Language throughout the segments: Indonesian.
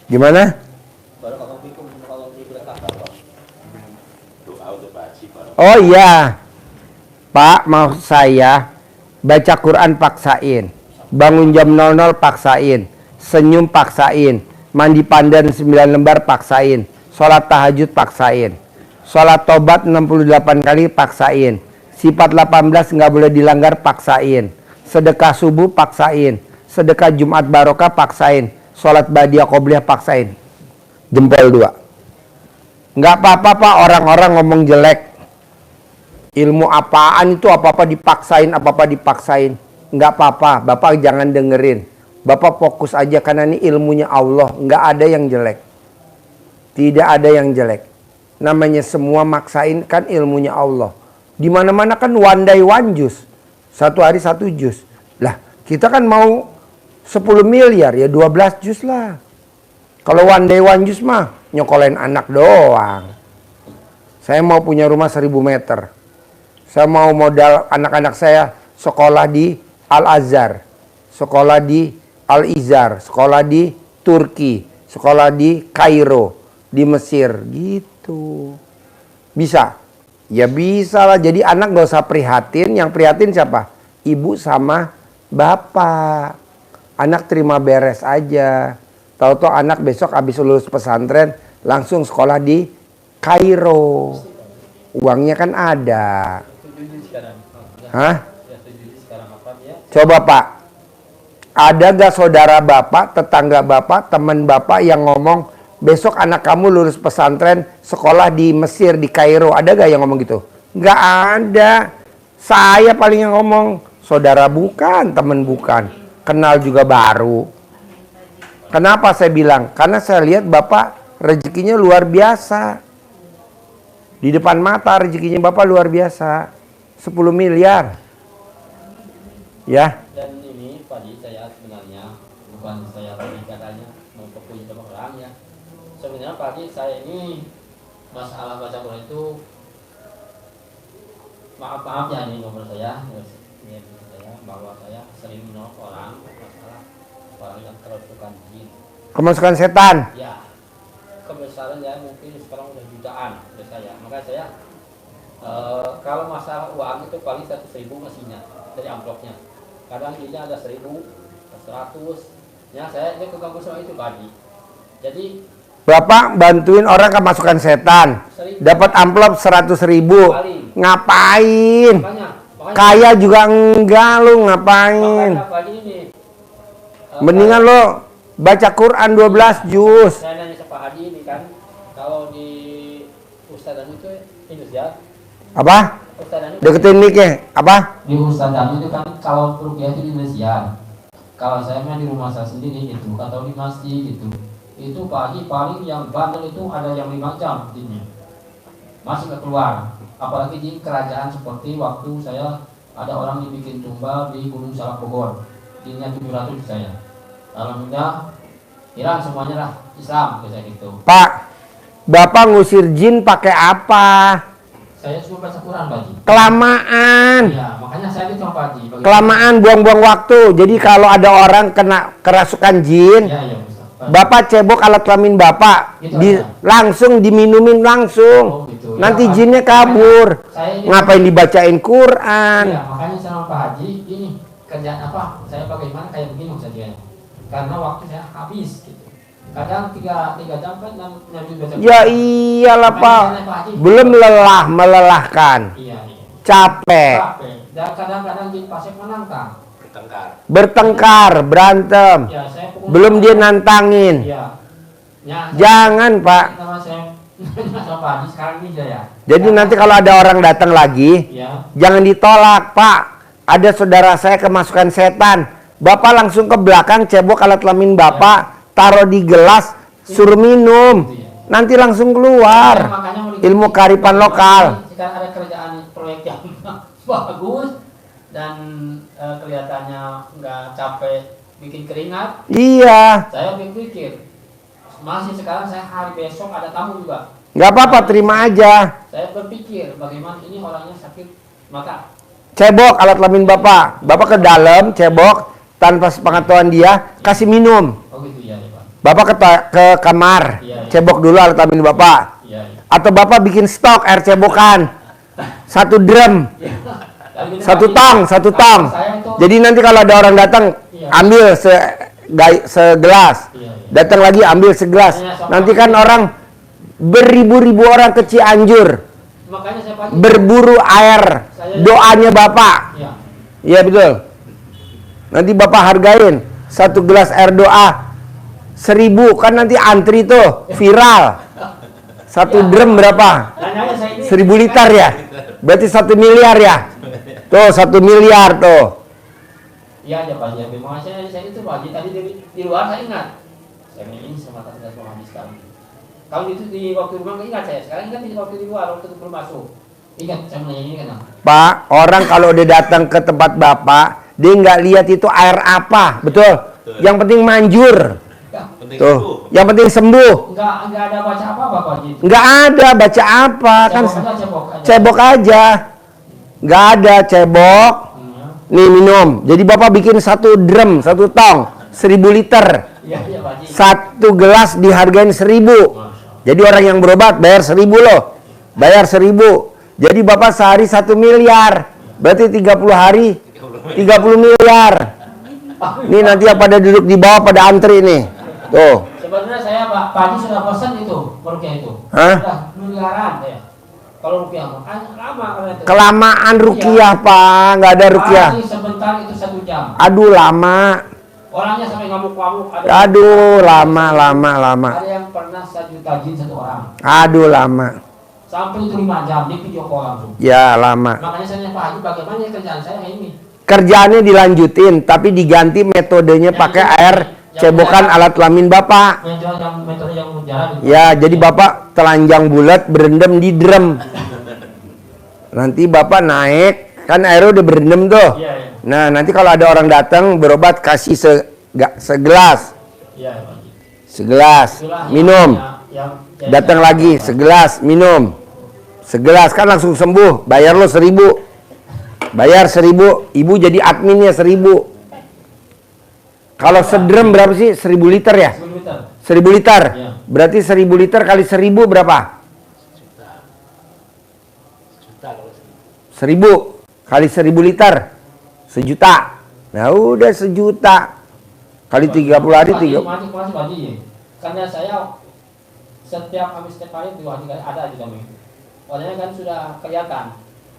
Gimana? Oh iya, Pak, mau saya baca Quran paksain, bangun jam 00 paksain, senyum paksain, mandi pandan 9 lembar paksain, sholat tahajud paksain, sholat tobat 68 kali paksain, sifat 18 nggak boleh dilanggar paksain, sedekah subuh paksain, sedekah Jumat barokah paksain, sholat badiah qobliyah paksain. Jempol 2. Nggak apa-apa Pak orang-orang ngomong jelek. Ilmu apaan itu, apa-apa dipaksain. Nggak apa-apa, Bapak jangan dengerin. Bapak fokus aja karena ini ilmunya Allah. Nggak ada yang jelek. Tidak ada yang jelek. Namanya semua maksain kan ilmunya Allah. Di mana-mana kan one day one juz. Satu hari 1 juz. Lah, kita kan mau 10 miliar ya 12 juz lah. Kalau one day one juz mah nyokolain anak doang. Saya mau punya rumah 1000 meter. Saya mau modal anak-anak saya sekolah di Al-Azhar, sekolah di Al-Izhar, sekolah di Turki, sekolah di Kairo, di Mesir, gitu. Bisa? Ya bisa lah. Jadi anak gak usah prihatin. Yang prihatin siapa? Ibu sama bapak. Anak terima beres aja. Tahu-tahu anak besok habis lulus pesantren langsung sekolah di Kairo. Uangnya kan ada. Hah? Coba Pak, ada gak saudara Bapak, tetangga Bapak, teman Bapak yang ngomong besok anak kamu lulus pesantren sekolah di Mesir, di Kairo? Ada gak yang ngomong gitu? Gak ada. Saya paling yang ngomong. Saudara bukan, teman bukan, kenal juga baru. Kenapa saya bilang? Karena saya lihat Bapak rezekinya luar biasa. Di depan mata rezekinya Bapak luar biasa. 10 miliar. Ya. Dan ini Pak Haji, saya sebenarnya bukan saya lagi katanya memperpuji sama orang ya. Sebenarnya Pak Haji, saya ini masalah baca Quran itu maaf ya ini nomor saya. Ini saya bahwa saya sering menolak orang masalah orang yang kerasukan jin. Kemasukan setan. Ya. Kebesaran ya mungkin sekarang udah jutaan dari saya. Maka saya kalau masalah uang itu paling 100.000 ngasihnya dari amplopnya. Kadang ini ada 1.000, 100. Ya saya ini keganggu sama itu Pak Haji. Jadi Bapak bantuin orang kemasukan setan, dapat amplop 100.000. Ngapain? makanya Kaya juga enggak, lu ngapain? Pak Haji ini, Mendingan lo baca Quran 12 juz. saya nanya ke Pak Haji ini kan, kalau di Ustadzan itu Indonesia. Apa? Ustadzan itu Deketin mic-nya. Apa? di Ustadzan itu kan kalau rupiah itu di Indonesia. Kalau saya mah di rumah saya sendiri itu atau di masjid gitu. Itu Pak Haji paling yang bandel itu ada yang 5 jam jinnya. Masih nggak keluar. Apalagi di kerajaan seperti waktu saya ada orang dibikin tumbal di Gunung Salak Bogor. Jinnya 700 saya. Alhamdulillah hilang semuanya lah Islam kayak gitu. Pak, Bapak ngusir jin pakai apa? Saya cuma baca Quran Pak Haji. Kelamaan. Ya, makanya saya gitu Pak Haji. Kelamaan buang-buang waktu. Jadi kalau ada orang kena kerasukan jin, Ya, ya, Ustaz. Bapak cebok alat kelamin Bapak, Gitu, langsung diminumin langsung. Oh, gitu. Nanti Ya, jinnya makanya kabur. saya ini- Ngapain dibacain Quran? Iya, makanya sama Pak Haji ini kerjaan apa? Saya bagaimana kayak begini maksudnya. Karena waktu saya habis gitu. Kadang 3 jam kan nyambi baca. Ya iyalah Makanya Pak. saya, Haji, Belum lelah, melelahkan. Iya, iya. Capek. Capek. Dan kadang-kadang jin pasif menantang. Bertengkar, berantem. Ya, saya pukul. Belum dia nantangin. Iya. Ya, Jangan Pak. Nama saya sama Pak Haji sekarang ini ya. Jadi nanti kalau ada orang datang lagi, Ya. jangan ditolak, Pak. Ada saudara saya kemasukan setan. Bapak langsung ke belakang, cebok alat kelamin Bapak, taruh di gelas, suruh minum. Nanti langsung keluar. Makanya mau Ilmu kearifan lokal. Sekarang ada kerjaan proyek yang bagus dan kelihatannya nggak capek bikin keringat. Iya. Saya pikir masih sekarang saya hari besok ada tamu juga. Nggak apa-apa, terima aja. Saya berpikir bagaimana ini orangnya sakit maka Cebok alat kelamin Bapak. Bapak ke dalam, cebok. Tanpa sepengetahuan dia, kasih minum. oh gitu Bapak ke kamar, Iya, iya. cebok dulu alat kelamin Bapak. Iya, iya. Atau Bapak bikin stok air cebokan. 1 drum, Iya. Tapi gini, 1 Pak, tong, 1 kalau tong. saya itu- Jadi nanti kalau ada orang datang, Iya. ambil segelas. Iya, iya. Datang lagi ambil segelas. Makanya sok- Nanti kan orang beribu-ribu orang ke Cianjur Makanya saya pagi. berburu air. Doanya Bapak. Iya. Iya betul. Nanti Bapak hargain 1 gelas air doa 1.000, kan nanti antri tuh viral. 1 drum berapa? Nanya saya ini. 1.000 liter ya? Berarti 1 miliar ya? Tuh 1 miliar tuh. Iya aja Pak Haji. Memang saya itu Pak Haji tadi di luar saya ingat. Saya ini sama kata Pak Haji sekarang. Kalau itu di waktu rumah nggak ingat saya. Sekarang ingat di waktu di luar waktu belum masuk. Ingat saya menanya ini kan. Pak, orang kalau udah datang ke tempat Bapak, dia nggak lihat itu air apa, betul? Yang penting manjur. Tuh, yang penting sembuh. Enggak ada baca apa-apa Pak Haji. Nggak ada baca apa, kan Cebok aja. cebok aja. Nggak ada cebok. Iya. Nih minum. Jadi Bapak bikin 1 drum, 1 tong, 1.000 liter. Iya Pak Haji. 1 gelas dihargain 1.000. Jadi orang yang berobat bayar 1.000 loh. Bayar 1.000. Jadi Bapak sehari 1 miliar. Berarti 30 hari 30 miliar. Nih nanti yang pada duduk di bawah pada antri nih. Tuh. Sebenarnya saya Pak Haji sudah pesan itu rupiah itu. Hah? Sudah miliaran saya. Kalau rupiah mah lama karena itu. Kelamaan rukiah, Pak. Nggak ada rukiah. Paling sebentar itu 1 jam. Aduh lama. Orangnya sampai ngamuk-ngamuk. Aduh lama. Ada yang pernah 1 juta jin 1 orang. Aduh lama. Sampai itu 5 jam di video call langsung. Ya lama. Makanya saya tanya Pak Haji bagaimana ya kerjaan saya ini? Kerjaannya dilanjutin, tapi diganti metodenya pakai air cebokan alat kelamin Bapak. Metode yang mujarab. Ya, jadi Bapak telanjang bulat berendam di drum. Nanti Bapak naik, kan airnya udah berendam tuh. Iya, iya. Nah, nanti kalau ada orang datang berobat kasih segelas. Iya, Pak Haji. Segelas, Itulah minum. yang Datang lagi, segelas, minum. Segelas kan langsung sembuh. Bayar lo 1.000. Bayar 1.000. Ibu jadi adminnya 1.000. Kalau sedrem berapa sih? 1.000 liter ya? 10 liter. 1.000 liter. Iya. Berarti 1.000 liter kali 1.000 berapa? 1.000 kali 1.000 liter. 1 juta. Nah udah 1 juta. Kali 30 hari 3. Masih Pak Haji. Karena saya setiap hari 2 hari ada aja kami. Orangnya kan sudah kelihatan.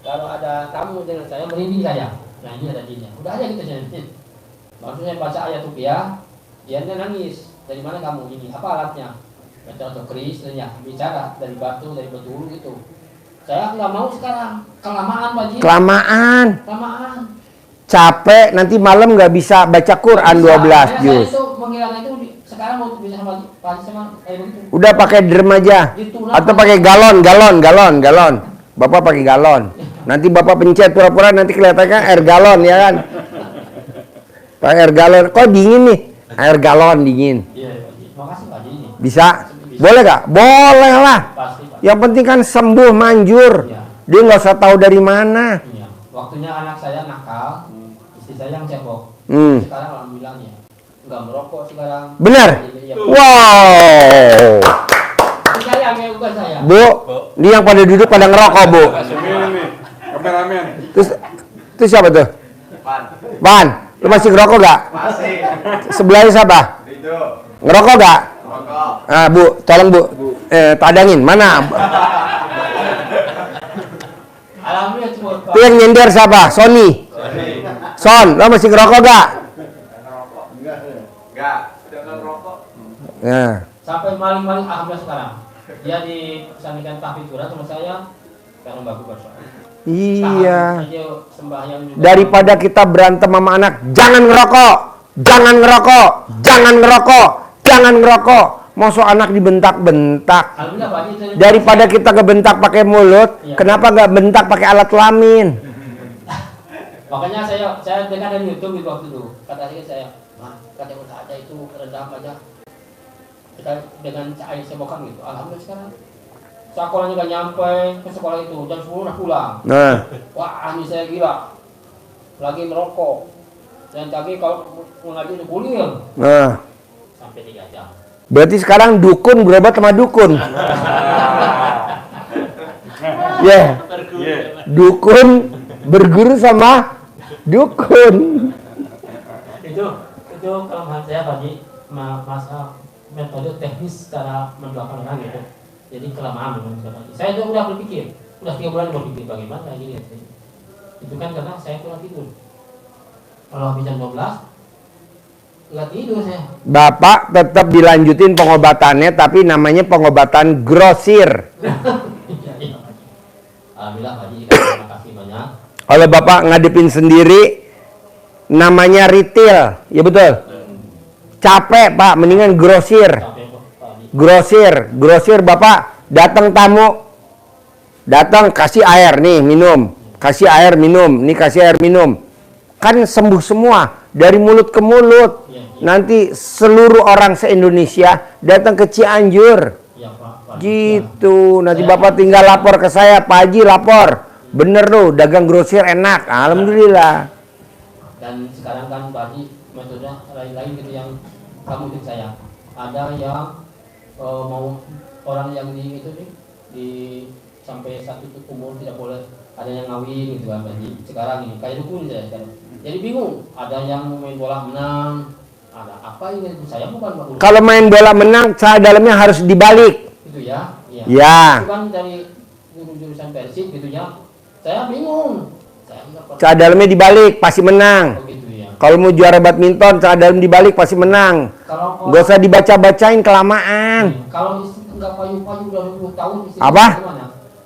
Kalau ada tamu dengan saya merinding saya. Nah ini ada jinnya. Udah aja gitu saya. Maksudnya baca ayat rupiah, dia nangis. Dari mana kamu ini? Apa alatnya? Baca atau keris, ya bicara dari batu dulu gitu. Saya nggak mau sekarang. Kelamaan Pak Haji. Kelamaan. Kelamaan. Capek nanti malam nggak bisa baca Quran 12 juz. Saya itu menghilangkan itu sekarang mau bisa sama Pak Haji sama kayak begitu. Udah pakai drum aja. Atau pakai galon. Bapak pakai galon. Nanti Bapak pencet pura-pura nanti kelihatannya air galon ya kan. Pakai air galon. Kok dingin nih? Air galon dingin. Iya, Pak Haji. Makasih Pak Haji ini. Bisa? Boleh gak? Boleh lah. Pasti Pak. Yang penting kan sembuh, manjur. Iya. Dia nggak usah tahu dari mana. Iya. Waktunya anak saya nakal, istri saya yang cebok. Hmm. Sekarang alhamdulillahnya nggak merokok sekarang. Benar? Iya. Wow. Istri saya yang bukan saya. Bu, ini yang pada duduk pada ngerokok, Bu. Ini kameramen. Terus siapa tuh? Pan. Lu masih ngerokok gak? Masih. Sebelahnya siapa? Itu. Ngerokok gak? Rokok. Ah, Bu, tolong Bu. Tadangin. Mana? Alhamdulillah cuma Pak. Itu yang nyender siapa? Sony. Son, lo masih ngerokok gak? Enggak. Udah nggak rokok. Nah. Sampai maling-maling alhamdulillah sekarang. Dia disamikan tahfidz Quran sama saya karena bagus bersoal. Iya. Aja sembahyang juga. Daripada kita berantem sama anak, jangan ngerokok, jangan ngerokok, jangan ngerokok, jangan ngerokok. Mosok anak dibentak-bentak. Alhamdulillah Pak Haji, itu- Daripada kita kebentak pakai mulut, Iya. kenapa nggak bentak pakai alat kelamin? Makanya saya dengar dari YouTube itu waktu itu. Kata saya, kata udah ada itu redam aja. Kita dengan air sebokan gitu. Alhamdulillah sekarang sekolahnya gak nyampe ke sekolah itu jam 10 udah pulang. Nah, Wah ini saya gila. Lagi merokok. Dan tadi kalau mau ngaji itu kuliah nah, sampai 3 jam. Berarti sekarang dukun berobat sama dukun. Ya, dukun berguru sama dukun. Itu kelemahan saya bagi masa metode teknis cara mendoakan orang gitu. Jadi kelemahan menurut saya. Saya itu udah berpikir, udah 3 bulan berpikir bagaimana gini. Itu kan karena saya kurang tidur. Kalau habis jam 12 nggak tidur saya. Bapak tetap dilanjutin pengobatannya, tapi namanya pengobatan grosir. Alhamdulillah Pak Haji, terima kasih banyak. Kalau Bapak ngadepin sendiri, namanya retail, ya betul. Capek Pak, mendingan grosir. Sampai Pak Haji. Grosir Bapak datang tamu, datang kasih air nih minum, kasih air minum, nih kasih air minum, kan sembuh semua dari mulut ke mulut. Nanti seluruh orang se-Indonesia datang ke Cianjur. Ya, Pak. Gitu, nanti Bapak tinggal lapor ke saya, Pak Haji lapor. Bener loh, dagang grosir enak, alhamdulillah. Dan sekarang kan Pak Haji metode lain-lain gitu yang kamu ikut saya. Ada yang mau orang yang di itu nih di sampai satu umur tidak boleh ada yang ngawin gitu kan Pak Haji. Sekarang ini kayak dukun saya sekarang. Jadi bingung, ada yang main bola menang, ada apa ini saya bukan Pak. Kalau main bola menang, cara dalamnya harus dibalik. Itu ya. Iya. Ya. Itu kan dari jurusan Persib gitu ya. Saya bingung. Saya enggak pernah. Cara dalamnya dibalik, pasti menang. Oh, gitu ya. Kalau mau juara badminton, cara dalam dibalik pasti menang. Kalau Gak usah dibaca-bacain kelamaan. Kalau istri enggak payu-payu udah 20 tahun istri Apa? gimana?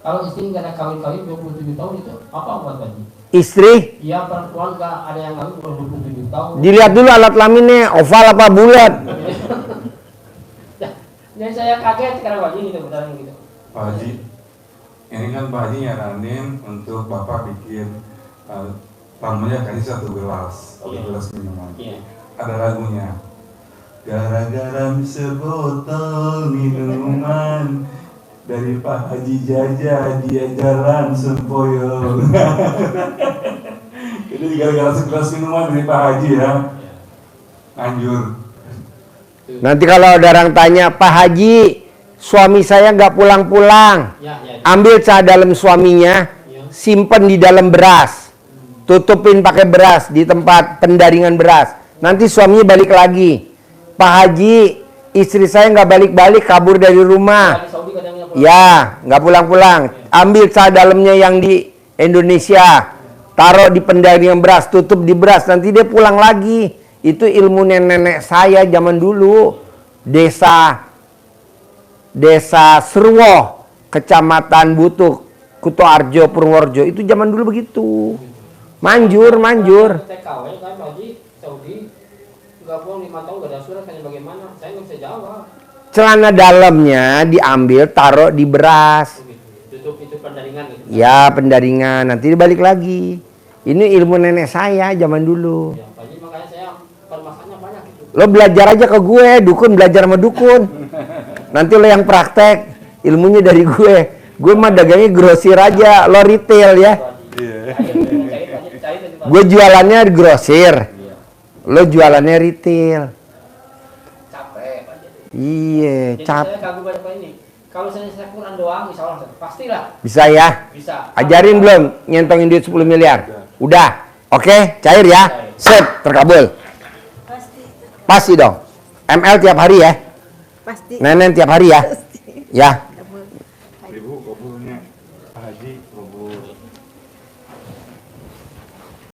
Kalau istri enggak ada kawin-kawin 27 tahun itu apa buat Haji? Istri, Iya perempuan enggak ada yang kawin udah 27 tahun. dilihat dulu alat kelaminnya, oval apa bulat. Jadi saya kaget sekarang Haji gitu beneran gitu. Pak Haji, ini kan Pak Haji nyaranin untuk Bapak bikin tamunya kasih 1 gelas, 1 gelas minuman. Iya. Ada lagunya. Gara-gara sebotol minuman dari Pak Haji Jaja dia jalan sempoyong. Itu gara-gara segelas minuman dari Pak Haji ya. Anjur. Nanti kalau ada orang tanya, Pak Haji, suami saya nggak pulang-pulang. Ya, ya. Ambil cara dalam suaminya, simpen di dalam beras. Tutupin pakai beras di tempat pendaringan beras. Nanti suaminya balik lagi. Pak Haji, istri saya nggak balik-balik, kabur dari rumah. Di Saudi kadang Ya, nggak pulang-pulang. Ambil cara dalamnya yang di Indonesia, taruh di pendaringan beras, tutup di beras, nanti dia pulang lagi. Itu ilmu nenek saya zaman dulu. Desa Serwo, Kecamatan Butuk, Kutoarjo, Purworejo. Itu zaman dulu begitu. Manjur. TKW kan Haji Saudi nggak pulang 5 tahun nggak ada surat hanya bagaimana? Saya nggak bisa jawab. Celana dalamnya diambil, taruh di beras. Oh, gitu. Tutup itu pendaringan gitu. Ya, pendaringan. Nanti dibalik lagi. Ini ilmu nenek saya zaman dulu. Ya, Pak Haji makanya saya permasalahannya banyak gitu. Lo belajar aja ke gue, dukun belajar sama dukun. Nanti lo yang praktek, ilmunya dari gue. Gue mah dagangnya grosir aja, lo retail ya. Gue jualannya grosir, lo jualannya retail. Capek Pak Haji. Iya, Jadi cap. saya kagum pada Pak ini. Kalau saya Quran doang, insya Allah pastilah Bisa ya? bisa. Ajarin belum nyentongin duit 10 miliar? Udah. Oke, cair ya. Sip, terkabul. Pasti dong. ML tiap hari ya. Pasti. Nenen tiap hari ya. Ya. Ibu kabulnya Pak Haji kabul.